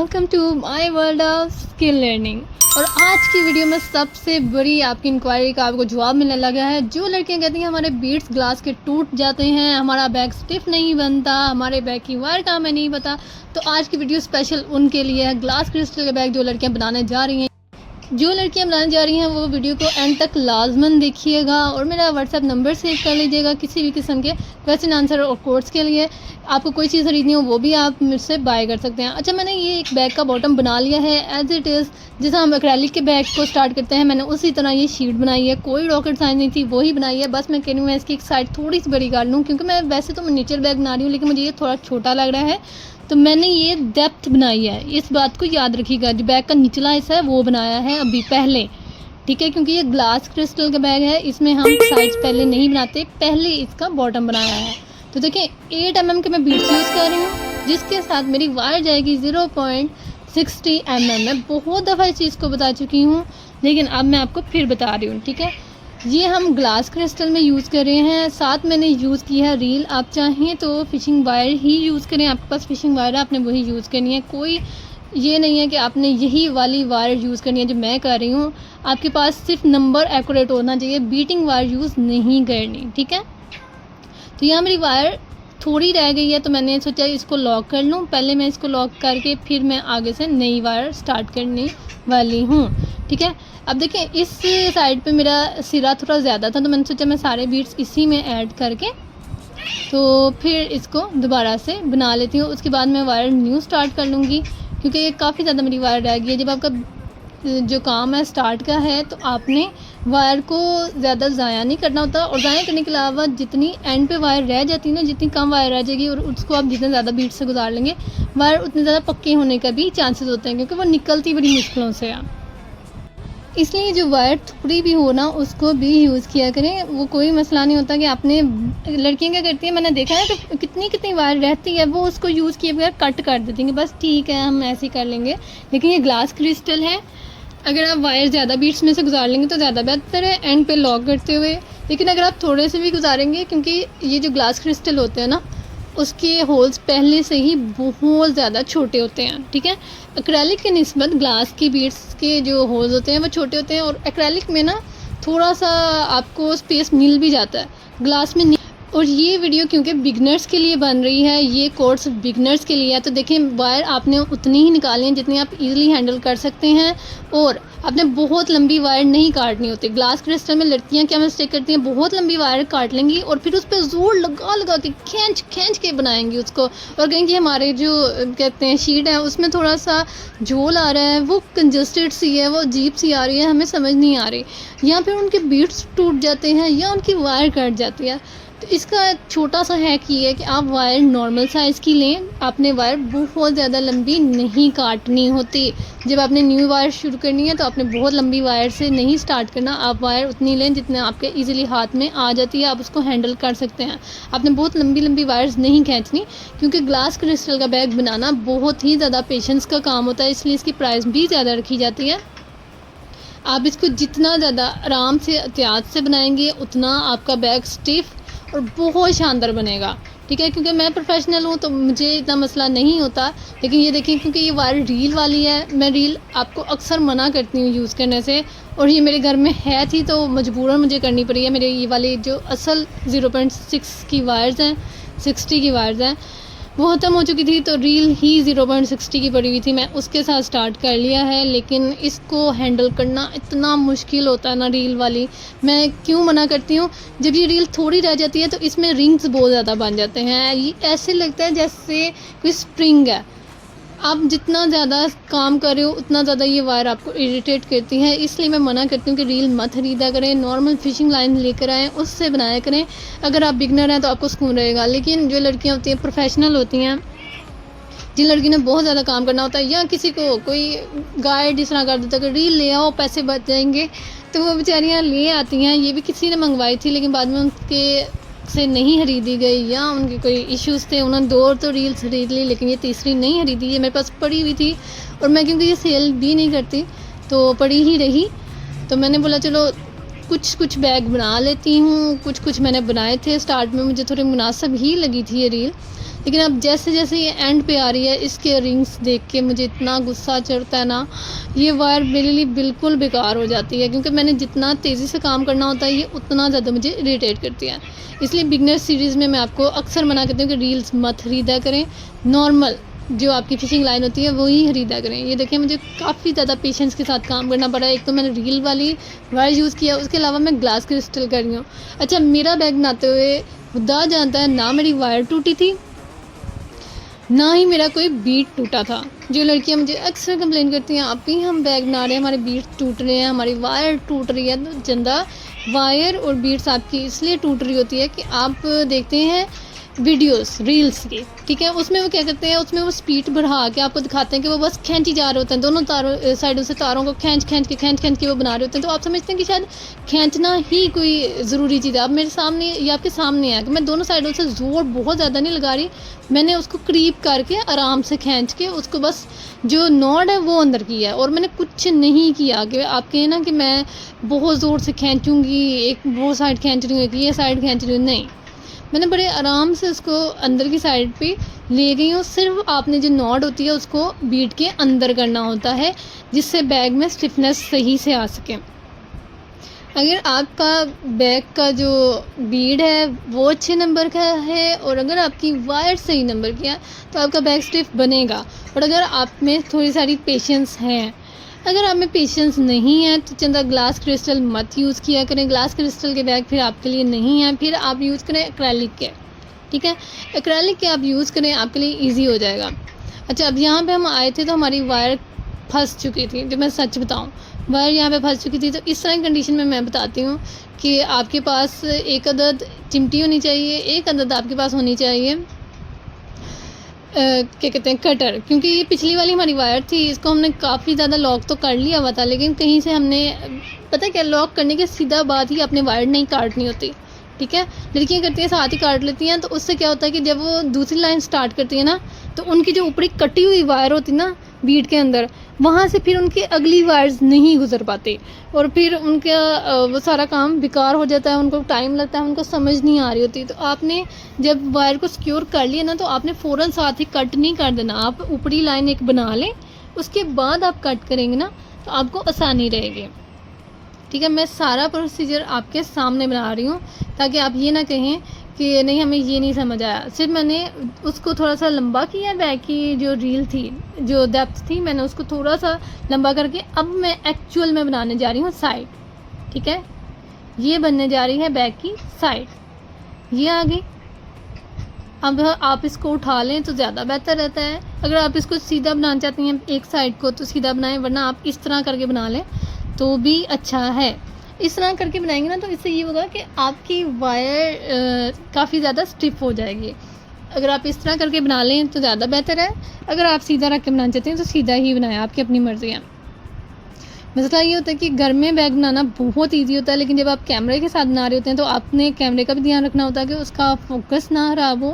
Welcome to my world of skill learning. और आज की वीडियो में सबसे बड़ी आपकी इंक्वायरी का आपको जवाब मिलने लगा है। जो लड़कियां कहती हैं हमारे बीट्स ग्लास के टूट जाते हैं, हमारा बैग स्टिफ नहीं बनता, हमारे बैग की वायर काम है नहीं पता, तो आज की वीडियो स्पेशल उनके लिए है। ग्लास क्रिस्टल के बैग जो लड़कियाँ बनाने जा रही हैं, वो वीडियो को एंड तक लाजमन देखिएगा और मेरा व्हाट्सएप नंबर सेव कर लीजिएगा किसी भी किस्म के क्वेश्चन आंसर और कोर्स के लिए। आपको कोई चीज़ खरीदनी हो वो भी आप मुझसे बाय कर सकते हैं। अच्छा, मैंने ये एक बैग का बॉटम बना लिया है एज इट इज़, जैसे हम एक्रेलिक के बैग को स्टार्ट करते हैं, मैंने उसी तरह ये शीट बनाई है। कोई रॉकेट साइंस नहीं थी, वही बनाई है। बस मैं कह रही हूँ मैं इसकी एक साइड थोड़ी सी बड़ी कर लूँ, क्योंकि मैं वैसे तो मिनिएचर बैग बना रही हूँ लेकिन मुझे ये थोड़ा छोटा लग रहा है, तो मैंने ये डेप्थ बनाई है। इस बात को याद रखिएगा, जो बैग का निचला हिस्सा है वो बनाया है अभी पहले, ठीक है, क्योंकि ये ग्लास क्रिस्टल का बैग है, इसमें हम साइड्स पहले नहीं बनाते, पहले इसका बॉटम बनाया है। तो देखिए 8 mm के मैं बीट्स यूज़ कर रही हूँ, जिसके साथ मेरी वायर जाएगी 0.60 mm। मैं बहुत दफ़ा इस चीज़ को बता चुकी हूँ लेकिन अब मैं आपको फिर बता रही हूँ, ठीक है। ये हम ग्लास क्रिस्टल में यूज़ कर रहे हैं, साथ मैंने यूज़ की है रील। आप चाहें तो फिशिंग वायर ही यूज़ करें, आपके पास फिशिंग वायर है आपने वही यूज़ करनी है। कोई ये नहीं है कि आपने यही वाली वायर यूज़ करनी है जो मैं कर रही हूँ। आपके पास सिर्फ नंबर एक्यूरेट होना चाहिए, बीटिंग वायर यूज़ नहीं करनी, ठीक है। तो यहाँ मेरी वायर थोड़ी रह गई है तो मैंने सोचा इसको लॉक कर लूँ। पहले मैं इसको लॉक करके फिर मैं आगे से नई वायर स्टार्ट करने वाली हूँ, ठीक है। अब देखिए इस साइड पे मेरा सिरा थोड़ा ज़्यादा था तो मैंने सोचा मैं सारे बीट्स इसी में ऐड करके तो फिर इसको दोबारा से बना लेती हूँ। उसके बाद मैं वायर न्यू स्टार्ट कर लूँगी, क्योंकि ये काफ़ी ज़्यादा मेरी वायर रह गई है। जब आपका जो काम है स्टार्ट का है तो आपने वायर को ज़्यादा ज़ाया नहीं करना होता, और ज़ाया करने के अलावा जितनी एंड पे वायर रह जाती है ना, जितनी कम वायर रह जाएगी और उसको आप जितने ज़्यादा बीट से गुजार लेंगे, वायर उतने ज़्यादा पक्के होने का भी चांसेस होते हैं, क्योंकि वो निकलती बड़ी मुश्किलों से है। इसलिए जो वायर थोड़ी भी हो ना उसको भी यूज़ किया करें, वो कोई मसला नहीं होता कि आपने, लड़कियां क्या करती हैं मैंने देखा है कि कितनी कितनी वायर रहती है वो उसको यूज़ किए बगैर कट कर देती हैं, बस ठीक है हम ऐसे ही कर लेंगे। लेकिन ये ग्लास क्रिस्टल है, अगर आप वायर ज़्यादा बीट्स में से गुजार लेंगे तो ज़्यादा बेहतर है एंड पे लॉक करते हुए। लेकिन अगर आप थोड़े से भी गुजारेंगे, क्योंकि ये जो ग्लास क्रिस्टल होते हैं ना उसके होल्स पहले से ही बहुत ज़्यादा छोटे होते हैं, ठीक है। एक्रेलिक के निस्बत ग्लास की बीट्स के जो होल्स होते हैं वो छोटे होते हैं, और एक्रेलिक में ना थोड़ा सा आपको स्पेस मिल भी जाता है, ग्लास में नहीं। और ये वीडियो क्योंकि बिगनर्स के लिए बन रही है, ये कोर्स बिगनर्स के लिए है, तो देखिए वायर आपने उतनी ही निकालनी है जितनी आप इजीली हैंडल कर सकते हैं, और आपने बहुत लंबी वायर नहीं काटनी होती। ग्लास क्रिस्टल में लड़कियां क्या मिस्टेक करती हैं, बहुत लंबी वायर काट लेंगी और फिर उस पर जोर लगा लगा के खींच के बनाएंगी उसको, और कहेंगे हमारे जो कहते हैं शीट है उसमें थोड़ा सा झोल आ रहा है, वो कंजस्टेड सी है, वो अजीब सी आ रही है, हमें समझ नहीं आ रही, या फिर उनके बीट्स टूट जाते हैं या उनकी वायर कट जाती है। तो इसका छोटा सा हैक ये है कि आप वायर नॉर्मल साइज़ की लें, आपने वायर बहुत ज़्यादा लंबी नहीं काटनी होती। जब आपने न्यू वायर शुरू करनी है तो आपने बहुत लंबी वायर से नहीं स्टार्ट करना, आप वायर उतनी लें जितने आपके इजीली हाथ में आ जाती है, आप उसको हैंडल कर सकते हैं। आपने बहुत लंबी लंबी वायर्स नहीं खींचनी, क्योंकि ग्लास क्रिस्टल का बैग बनाना बहुत ही ज़्यादा पेशेंस का काम होता है, इसलिए इसकी प्राइस भी ज़्यादा रखी जाती है। आप इसको जितना ज़्यादा आराम से एहतियात से बनाएंगे उतना आपका बैग स्टिफ और बहुत शानदार बनेगा, ठीक है। क्योंकि मैं प्रोफेशनल हूँ तो मुझे इतना मसला नहीं होता। लेकिन ये देखिए क्योंकि ये वायर रील वाली है, मैं रील आपको अक्सर मना करती हूँ यूज़ करने से, और ये मेरे घर में है थी तो मजबूरन मुझे करनी पड़ी है। मेरे ये वाली जो असल 0.6 की वायर्स हैं, 60 की वायर्स हैं, वो ख़त्म हो चुकी थी तो रील ही 0.60 की पड़ी हुई थी, मैं उसके साथ स्टार्ट कर लिया है। लेकिन इसको हैंडल करना इतना मुश्किल होता है ना रील वाली, मैं क्यों मना करती हूँ, जब ये रील थोड़ी रह जाती है तो इसमें रिंग्स बहुत ज़्यादा बन जाते हैं, ये ऐसे लगता है जैसे कोई स्प्रिंग है। आप जितना ज़्यादा काम कर रहे हो उतना ज़्यादा ये वायर आपको इरिटेट करती है, इसलिए मैं मना करती हूँ कि रील मत खरीदा करें, नॉर्मल फिशिंग लाइन लेकर आएँ, उससे बनाया करें। अगर आप बिगनर हैं तो आपको सुकून रहेगा। लेकिन जो लड़कियाँ होती हैं प्रोफेशनल होती हैं, जिन लड़की ने बहुत ज़्यादा काम करना होता है, या किसी को कोई गाइड इस तरह कर देता है कि रील ले आओ पैसे बच जाएंगे, तो वो बेचारियाँ ले आती हैं। ये भी किसी ने मंगवाई थी लेकिन बाद में उनके से नहीं खरीदी गई, या उनके कोई इश्यूज़ थे, उन्होंने 2 तो रील्स खरीद ली लेकिन ये तीसरी नहीं खरीदी। ये मेरे पास पड़ी हुई थी और मैं क्योंकि ये सेल भी नहीं करती तो पड़ी ही रही, तो मैंने बोला चलो कुछ बैग बना लेती हूँ। कुछ मैंने बनाए थे स्टार्ट में, मुझे थोड़ी मुनासिब ही लगी थी ये रील, लेकिन अब जैसे जैसे ये एंड पे आ रही है, इसके रिंग्स देख के मुझे इतना गुस्सा चढ़ता है ना, ये वायर मेरे लिए बिल्कुल बेकार हो जाती है, क्योंकि मैंने जितना तेज़ी से काम करना होता है ये उतना ज़्यादा मुझे इरिटेट करती है। इसलिए बिगनर सीरीज़ में मैं आपको अक्सर मना करती हूँ कि रील्स मत ख़रीदा करें, नॉर्मल जो आपकी फ़िशिंग लाइन होती है वही ख़रीदा करें। ये देखिए मुझे काफ़ी ज़्यादा पेशेंस के साथ काम करना पड़ा है। एक तो मैंने रील वाली वायर यूज़ किया, उसके अलावा मैं ग्लास क्रिस्टल कर रही हूँ। अच्छा, मेरा बैग बनाते हुए खुदा जानता है ना मेरी वायर टूटी थी, ना ही मेरा कोई बीट टूटा था। जो लड़कियां मुझे अक्सर कंप्लेन करती हैं, आप ही हम बैग बना रहे हैं, हमारे बीट्स टूट रहे हैं, हमारी वायर टूट रही है। तो चंदा, वायर और बीट्स आपकी इसलिए टूट रही होती है कि आप देखते हैं वीडियोस रील्स की, ठीक है, उसमें वो क्या करते हैं, उसमें वो स्पीड बढ़ा के आपको दिखाते हैं कि वो बस खींची जा रहे होते हैं, दोनों तारों साइडों से तारों को खींच के वो बना रहे होते हैं। तो आप समझते हैं कि शायद खींचना ही कोई ज़रूरी चीज़ है। अब मेरे सामने या आपके सामने है कि मैं दोनों साइडों से ज़ोर बहुत ज़्यादा नहीं लगा रही, मैंने उसको करीब करके आराम से खींच के उसको बस जो नॉड है वो अंदर किया है, और मैंने कुछ नहीं किया कि आप कहें ना कि मैं बहुत ज़ोर से खींचूँगी, एक वो साइड खींच रही हूँ, एक ये साइड खींच रही हूँ, नहीं, मैंने बड़े आराम से उसको अंदर की साइड पे ले गई हूँ। सिर्फ आपने जो नॉड होती है उसको बीट के अंदर करना होता है, जिससे बैग में स्टिफनेस सही से आ सके। अगर आपका बैग का जो बीड है वो अच्छे नंबर का है, और अगर आपकी वायर सही नंबर की है, तो आपका बैग स्टिफ बनेगा। और अगर आप में थोड़ी सारी पेशेंस है, अगर आप में पेशेंस नहीं है तो चंदा ग्लास क्रिस्टल मत यूज़ किया करें। ग्लास क्रिस्टल के बैग फिर आपके लिए नहीं है, फिर आप यूज़ करें एक्रेलिक के, ठीक है, एक्रेलिक के आप यूज़ करें, आपके लिए इजी हो जाएगा। अच्छा, अब यहाँ पे हम आए थे तो हमारी वायर फंस चुकी थी, जो मैं सच बताऊँ, वायर यहाँ पे फंस चुकी थी। तो इस तरह की कंडीशन में मैं बताती हूँ कि आपके पास एक अदद चिमटी होनी चाहिए, एक अदद आपके पास होनी चाहिए क्या कहते हैं, कटर, क्योंकि ये पिछली वाली हमारी वायर थी, इसको हमने काफ़ी ज़्यादा लॉक तो कर लिया हुआ था, लेकिन कहीं से हमने पता क्या, लॉक करने के सीधा बाद ही अपने वायर नहीं काटनी होती, ठीक है, लड़कियां करती हैं साथ ही काट लेती हैं। तो उससे क्या होता है कि जब वो दूसरी लाइन स्टार्ट करती है ना, तो उनकी जो ऊपरी कटी हुई वायर होती ना बीट के अंदर, वहाँ से फिर उनकी अगली वायर्स नहीं गुजर पाती, और फिर उनका वो सारा काम बेकार हो जाता है, उनको टाइम लगता है, उनको समझ नहीं आ रही होती। तो आपने जब वायर को सिक्योर कर लिया ना, तो आपने फ़ौरन साथ ही कट नहीं कर देना, आप ऊपरी लाइन एक बना लें, उसके बाद आप कट करेंगे ना तो आपको आसानी रहेगी, ठीक है। मैं सारा प्रोसीजर आपके सामने बना रही हूँ ताकि आप ये ना कहें कि नहीं हमें ये नहीं समझ आया। सिर्फ मैंने उसको थोड़ा सा लंबा किया, बैग की जो रील थी, जो डेप्थ थी, मैंने उसको थोड़ा सा लंबा करके अब मैं एक्चुअल में बनाने जा रही हूँ साइड, ठीक है, ये बनने जा रही है बैग की साइड, ये आ गई। अब आप इसको उठा लें तो ज़्यादा बेहतर रहता है। अगर आप इसको सीधा बनाना चाहती हैं एक साइड को तो सीधा बनाएं, वरना आप इस तरह करके बना लें तो भी अच्छा है। इस तरह करके बनाएंगे ना तो इससे ये होगा कि आपकी वायर काफ़ी ज़्यादा स्टिफ हो जाएगी। अगर आप इस तरह करके बना लें तो ज़्यादा बेहतर है। अगर आप सीधा रख के बनाना चाहते हैं तो सीधा ही बनाएं, आपकी अपनी मर्ज़ी है। मसला ये होता है कि घर में बैग बनाना बहुत इजी होता है, लेकिन जब आप कैमरे के साथ बना रहे होते हैं तो आपने कैमरे का भी ध्यान रखना होता है कि उसका फोकस ना ख़राब हो,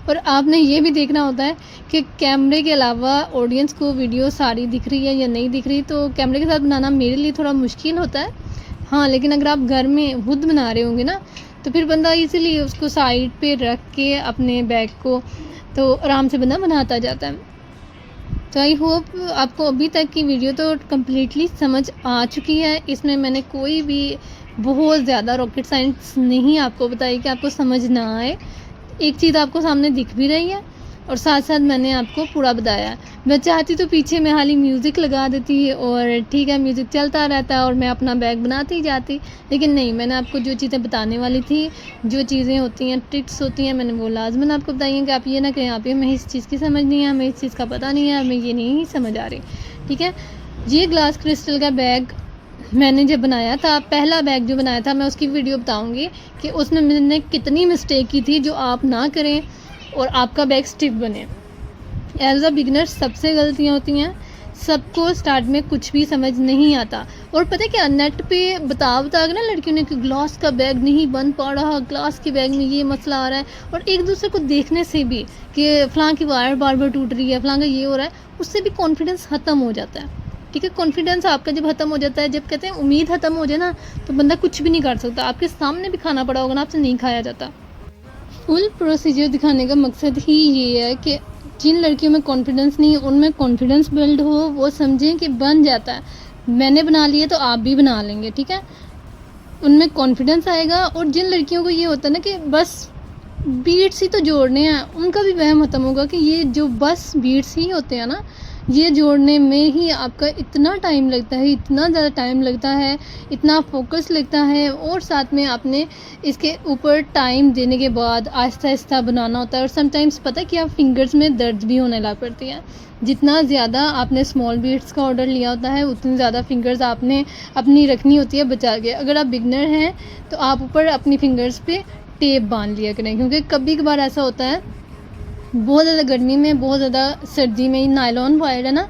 और आपने ये भी देखना होता है कि कैमरे के अलावा ऑडियंस को वीडियो सारी दिख रही है या नहीं दिख रही। तो कैमरे के साथ बनाना मेरे लिए थोड़ा मुश्किल होता है, हाँ, लेकिन अगर आप घर में खुद बना रहे होंगे ना तो फिर बंदा इजीली उसको साइड पे रख के अपने बैग को तो आराम से बंदा बनाता जाता है। तो आई होप आपको अभी तक की वीडियो तो कम्प्लीटली समझ आ चुकी है। इसमें मैंने कोई भी बहुत ज़्यादा रॉकेट साइंस नहीं आपको बताई कि आपको समझ ना आए। एक चीज़ आपको सामने दिख भी रही है और साथ साथ मैंने आपको पूरा बताया। मैं चाहती तो पीछे में हाली म्यूज़िक लगा देती और ठीक है म्यूज़िक चलता रहता और मैं अपना बैग बनाती जाती, लेकिन नहीं, मैंने आपको जो चीज़ें बताने वाली थी, जो चीज़ें होती हैं, ट्रिक्स होती हैं, मैंने वो लाजमन आपको बताई हैं कि आप ये ना कहें आप हमें इस चीज़ की समझ नहीं है, हमें इस चीज़ का पता नहीं है, हमें ये नहीं समझ आ रही, ठीक है। ये ग्लास क्रिस्टल का बैग मैंने जब बनाया था, पहला बैग जो बनाया था, मैं उसकी वीडियो बताऊँगी कि उसमें मैंने कितनी मिस्टेक की थी जो आप ना करें और आपका बैग स्टिफ बने। एज अ बिगनर सबसे गलतियाँ होती हैं, सबको स्टार्ट में कुछ भी समझ नहीं आता। और पता है क्या, नेट पे बता के ना लड़कियों ने कि ग्लास का बैग नहीं बन पा रहा, ग्लास के बैग में ये मसला आ रहा है, और एक दूसरे को देखने से भी कि फ़लाँ की वायर बार बार टूट रही है, फ़लाँ का ये हो रहा है, उससे भी कॉन्फिडेंस ख़त्म हो जाता है, ठीक है। कॉन्फिडेंस आपका जब ख़त्म हो जाता है, जब कहते हैं उम्मीद ख़त्म हो जाए ना, तो बंदा कुछ भी नहीं कर सकता। आपके सामने भी खाना पड़ा होगा ना, आपसे नहीं खाया जाता। फुल प्रोसीजर दिखाने का मकसद ही ये है कि जिन लड़कियों में कॉन्फिडेंस नहीं है उनमें कॉन्फिडेंस बिल्ड हो, वो समझें कि बन जाता है, मैंने बना लिया तो आप भी बना लेंगे, ठीक है। उनमें कॉन्फिडेंस आएगा। और जिन लड़कियों को ये होता है ना कि बस बीट्स ही तो जोड़ने हैं, उनका भी वहम खत्म होगा कि ये जो बस बीट्स ही होते हैं ना, ये जोड़ने में ही आपका इतना टाइम लगता है, इतना ज़्यादा टाइम लगता है, इतना फोकस लगता है। और साथ में आपने इसके ऊपर टाइम देने के बाद आहिस्ता आहिस्ता बनाना होता है। और समटाइम्स पता है कि आप फिंगर्स में दर्द भी होने लग पड़ती है। जितना ज़्यादा आपने स्मॉल बीट्स का ऑर्डर लिया होता है उतनी ज़्यादा फिंगर्स आपने अपनी रखनी होती है बचा के। अगर आप बिगनर हैं तो आप ऊपर अपनी फिंगर्स पे टेप बांध लिया करें, क्योंकि कभी कभार ऐसा होता है बहुत ज़्यादा गर्मी में, बहुत ज़्यादा सर्दी में, नायलॉन वायर है ना,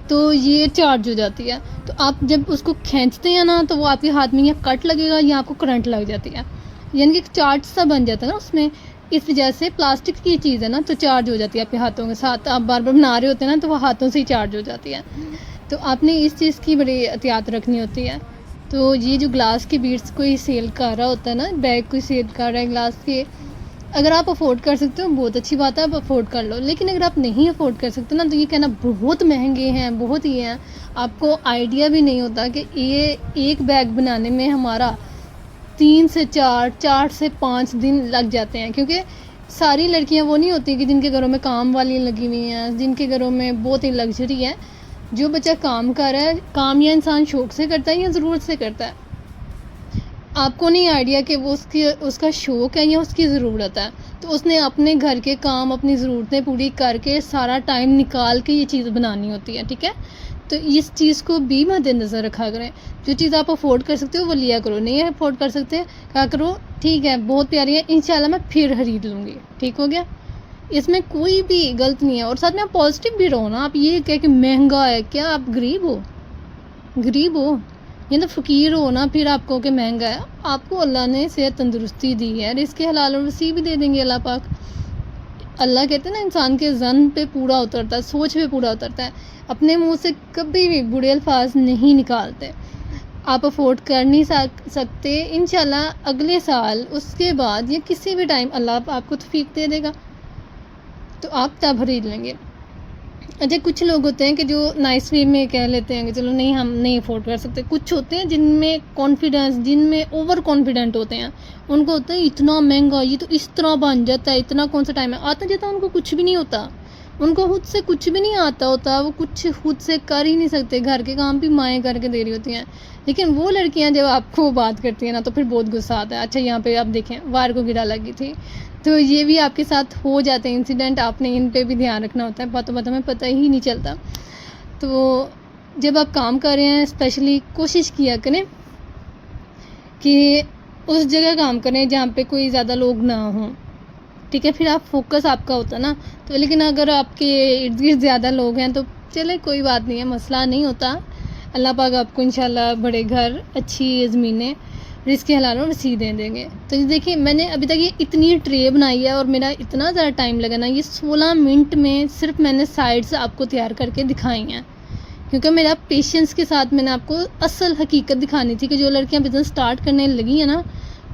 तो ये चार्ज हो जाती है। तो आप जब उसको खींचते हैं ना तो वो आपके हाथ में या कट लगेगा या आपको करंट लग जाती है, यानी कि चार्ज सा बन जाता है ना उसमें। इस वजह से प्लास्टिक की चीज़ है ना, तो चार्ज हो जाती है आपके हाथों के साथ। आप बार बार बना रहे होते हैं ना तो वो हाथों से ही चार्ज हो जाती है। तो आपने इस चीज़ की बड़ी एहतियात रखनी होती है। तो ये जो ग्लास के बीड्स कोई सेल कर रहा होता है ना, बैग कोई सेल कर रहा है ग्लास के, अगर आप अफोर्ड कर सकते हो बहुत अच्छी बात है, आप अफोर्ड कर लो। लेकिन अगर आप नहीं अफोर्ड कर सकते ना तो ये कहना बहुत महंगे हैं, बहुत ही हैं, आपको आइडिया भी नहीं होता कि ये एक बैग बनाने में हमारा 3 से 4 से 5 दिन लग जाते हैं। क्योंकि सारी लड़कियां वो नहीं होती कि जिनके घरों में काम वाली लगी हुई हैं, जिनके घरों में बहुत ही लग्जरी है। जो बच्चा काम कर रहा है, काम या इंसान शौक से करता है या ज़रूरत से करता है, आपको नहीं आइडिया कि वो उसका शौक़ है या उसकी ज़रूरत है। तो उसने अपने घर के काम, अपनी ज़रूरतें पूरी करके सारा टाइम निकाल के ये चीज़ बनानी होती है, ठीक है। तो इस चीज़ को भी मद्देनज़र रखा करें। जो चीज़ आप अफोर्ड कर सकते हो वो लिया करो, नहीं है अफोर्ड कर सकते क्या करो, ठीक है बहुत प्यारी है, इंशाल्लाह मैं फिर खरीद लूँगी, ठीक हो गया। इसमें कोई भी गलत नहीं है। और साथ में आप पॉजिटिव भी रहो ना। आप ये कह के महंगा है, क्या आप गरीब हो? गरीब हो ये तो फ़कीर हो ना, फिर आपको कि महंगा है। आपको अल्लाह ने सेहत तंदुरुस्ती दी है, रिज़्क़ हलाल और वसी भी दे देंगे अल्लाह पाक। अल्लाह कहते हैं ना इंसान के ज़न पे पूरा उतरता है, सोच पे पूरा उतरता है, अपने मुंह से कभी भी बुरे अल्फाज नहीं निकालते। आप अफोर्ड कर नहीं सकते, इंशाल्लाह अगले साल, उसके बाद या किसी भी टाइम अल्लाह आपको तौफीक दे देगा तो आप तब खरीद लेंगे। अच्छा, कुछ लोग होते हैं कि जो नाइस वे में कह लेते हैं कि चलो नहीं हम नहीं अफोर्ड कर सकते। कुछ होते हैं जिनमें कॉन्फिडेंस, जिनमें ओवर कॉन्फिडेंट होते हैं, उनको होता है इतना महंगा, ये तो इस तरह बन जाता है, इतना कौन सा टाइम है, आता जाता उनको कुछ भी नहीं होता, उनको खुद से कुछ भी नहीं आता होता, वो कुछ खुद से कर ही नहीं सकते, घर के काम भी माएँ करके दे रही होती हैं। लेकिन वो लड़कियां जब आपको बात करती हैं ना तो फिर बहुत गुस्सा आता है। अच्छा, यहाँ पे आप देखें वार को गिरा लगी थी, तो ये भी आपके साथ हो जाते हैं इंसिडेंट, आपने इन पे भी ध्यान रखना होता है। बातों बातों में पता ही नहीं चलता। तो जब आप काम कर रहे हैं स्पेशली कोशिश किया करें कि उस जगह काम करें जहाँ पे कोई ज़्यादा लोग ना हों, ठीक है, फिर आप फोकस आपका होता ना। तो लेकिन अगर आपके इर्द गिर्द ज़्यादा लोग हैं तो चले कोई बात नहीं है, मसला नहीं होता। अल्लाह पाक आपको इंशाल्लाह बड़े घर, अच्छी ज़मीनें, रिज़्क़ हलाल और वसी दे देंगे। तो ये देखिए मैंने अभी तक ये इतनी ट्रे बनाई है और मेरा इतना ज़्यादा टाइम लगा ना, ये 16 मिनट में सिर्फ मैंने साइड्स आपको तैयार करके दिखाई हैं। क्योंकि मेरा पेशेंस के साथ मैंने आपको असल हकीकत दिखानी थी कि जो लड़कियां बिज़नेस स्टार्ट करने लगी हैं ना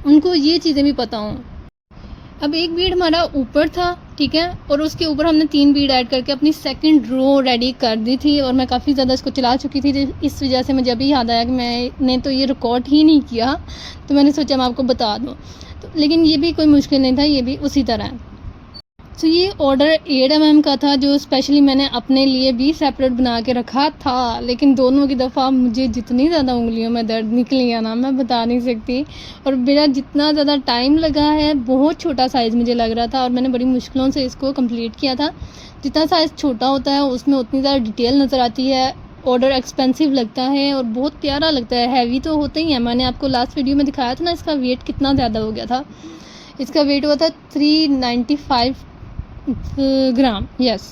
उनको ये चीज़ें भी पता हों। अब एक बीड हमारा ऊपर था, ठीक है, और उसके ऊपर हमने 3 बीड ऐड करके अपनी सेकंड रो रेडी कर दी थी। और मैं काफ़ी ज़्यादा इसको चला चुकी थी, इस वजह से मुझे अभी याद आया कि मैंने तो ये रिकॉर्ड ही नहीं किया, तो मैंने सोचा मैं आपको बता दूँ। तो लेकिन ये भी कोई मुश्किल नहीं था, ये भी उसी तरह है। तो ये ऑर्डर 8 mm का था जो स्पेशली मैंने अपने लिए भी सेपरेट बना के रखा था। लेकिन दोनों की दफ़ा मुझे जितनी ज़्यादा उंगलियों में दर्द निकली है ना, मैं बता नहीं सकती। और मेरा जितना ज़्यादा टाइम लगा है, बहुत छोटा साइज़ मुझे लग रहा था और मैंने बड़ी मुश्किलों से इसको कंप्लीट किया था। जितना साइज़ छोटा होता है उसमें उतनी ज़्यादा डिटेल नज़र आती है, ऑर्डर एक्सपेंसिव लगता है और बहुत प्यारा लगता है। हैवी तो होता ही है, मैंने आपको लास्ट वीडियो में दिखाया था ना इसका वेट कितना ज़्यादा हो गया था। इसका वेट हुआ था 395 ग्राम, यस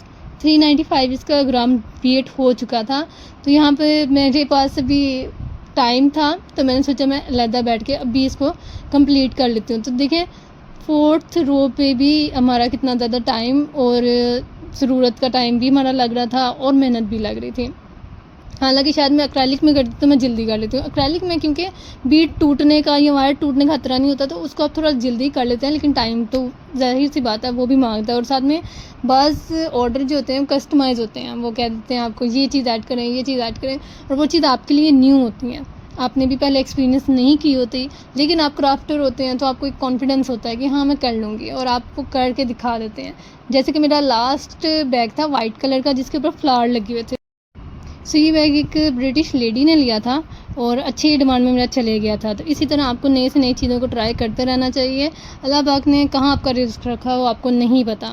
395 इसका ग्राम वेट हो चुका था। तो यहाँ पे मेरे पास अभी टाइम था तो मैंने सोचा मैं अलहदा बैठ के अभी इसको कंप्लीट कर लेती हूँ। तो देखें 4th रो पे भी हमारा कितना ज़्यादा टाइम और ज़रूरत का टाइम भी हमारा लग रहा था और मेहनत भी लग रही थी। हालांकि शायद मैं एक्रेलिक में करती तो मैं जल्दी कर लेती हूँ। एक्रेलिक में क्योंकि बीट टूटने का या वायर टूटने का खतरा नहीं होता, तो उसको आप थोड़ा जल्दी कर लेते हैं, लेकिन टाइम तो ज़ाहिर सी बात है वो भी मांगता है। और साथ में बाज़ ऑर्डर जो होते हैं कस्टमाइज़ होते हैं, वो कह देते हैं आपको ये चीज़ ऐड करें, ये चीज़ ऐड करें, और वो चीज़ आपके लिए न्यू होती है, आपने भी पहले एक्सपीरियंस नहीं की होती, लेकिन आप क्राफ्टर होते हैं तो आपको एक कॉन्फिडेंस होता है कि हाँ मैं कर लूँगी, और आप वो करके दिखा देते हैं। जैसे कि मेरा लास्ट बैग था वाइट कलर का जिसके ऊपर फ्लावर लगे हुए थे। सो ये बैग एक ब्रिटिश लेडी ने लिया था और अच्छी डिमांड में मेरा चले गया था। तो इसी तरह आपको नई से नई चीज़ों को ट्राई करते रहना चाहिए। अल्लाह पाक ने कहाँ आपका रिस्क रखा हो आपको नहीं पता।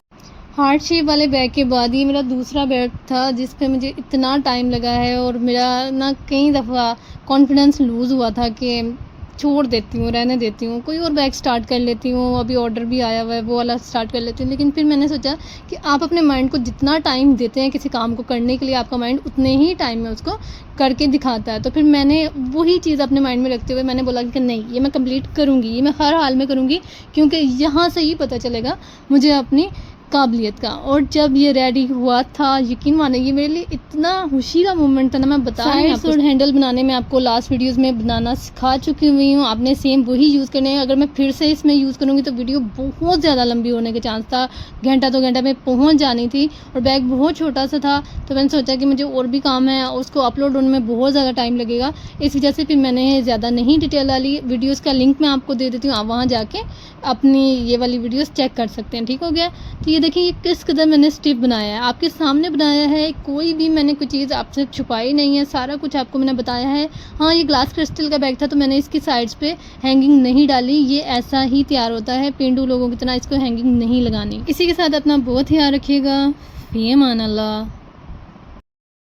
हार्ट शेप वाले बैग के बाद ये मेरा दूसरा बैग था जिस पे मुझे इतना टाइम लगा है, और मेरा ना कई दफ़ा कॉन्फिडेंस लूज़ हुआ था कि छोड़ देती हूँ, रहने देती हूँ, कोई और बैग स्टार्ट कर लेती हूँ, अभी ऑर्डर भी आया हुआ है वो वाला स्टार्ट कर लेती हूँ। लेकिन फिर मैंने सोचा कि आप अपने माइंड को जितना टाइम देते हैं किसी काम को करने के लिए, आपका माइंड उतने ही टाइम में उसको करके दिखाता है। तो फिर मैंने वही चीज़ अपने माइंड में रखते हुए मैंने बोला कि नहीं, ये मैं कंप्लीट करूँगी, ये मैं हर हाल में करूँगी, क्योंकि यहाँ से ही पता चलेगा मुझे अपनी काबिलियत का। और जब ये रेडी हुआ था, यकीन माने ये मेरे लिए इतना खुशी का मोमेंट था ना, मैं बता रही हूँ। और हैंडल बनाने में आपको लास्ट वीडियोस में बनाना सिखा चुकी हुई हूँ, आपने सेम वही यूज़ करने हैं। अगर मैं फिर से इसमें यूज़ करूँगी तो वीडियो बहुत ज़्यादा लंबी होने के चांस था, घंटा 2 घंटा में पहुँच जानी थी, और बैग बहुत छोटा सा था। तो मैंने सोचा कि मुझे और भी काम है, उसको अपलोड होने में बहुत ज़्यादा टाइम लगेगा, इस वजह से फिर मैंने ज़्यादा नहीं डिटेल वाली वीडियोज़ का लिंक मैं आपको दे देती हूँ, आप वहाँ जाके अपनी ये वाली वीडियोज़ चेक कर सकते हैं। ठीक हो गया। तो ये देखिए ये किस कदर मैंने स्टिप बनाया है, आपके सामने बनाया है, कोई भी मैंने कोई चीज़ आपसे छुपाई नहीं है, सारा कुछ आपको मैंने बताया है। हाँ, ये ग्लास क्रिस्टल का बैग था तो मैंने इसकी साइड्स पे हैंगिंग नहीं डाली, ये ऐसा ही तैयार होता है, पेंडू लोगों की तरह इसको हैंगिंग नहीं लगानी। इसी के साथ अपना बहुत ख्याल रखिएगा। फ़ी अमान अल्लाह।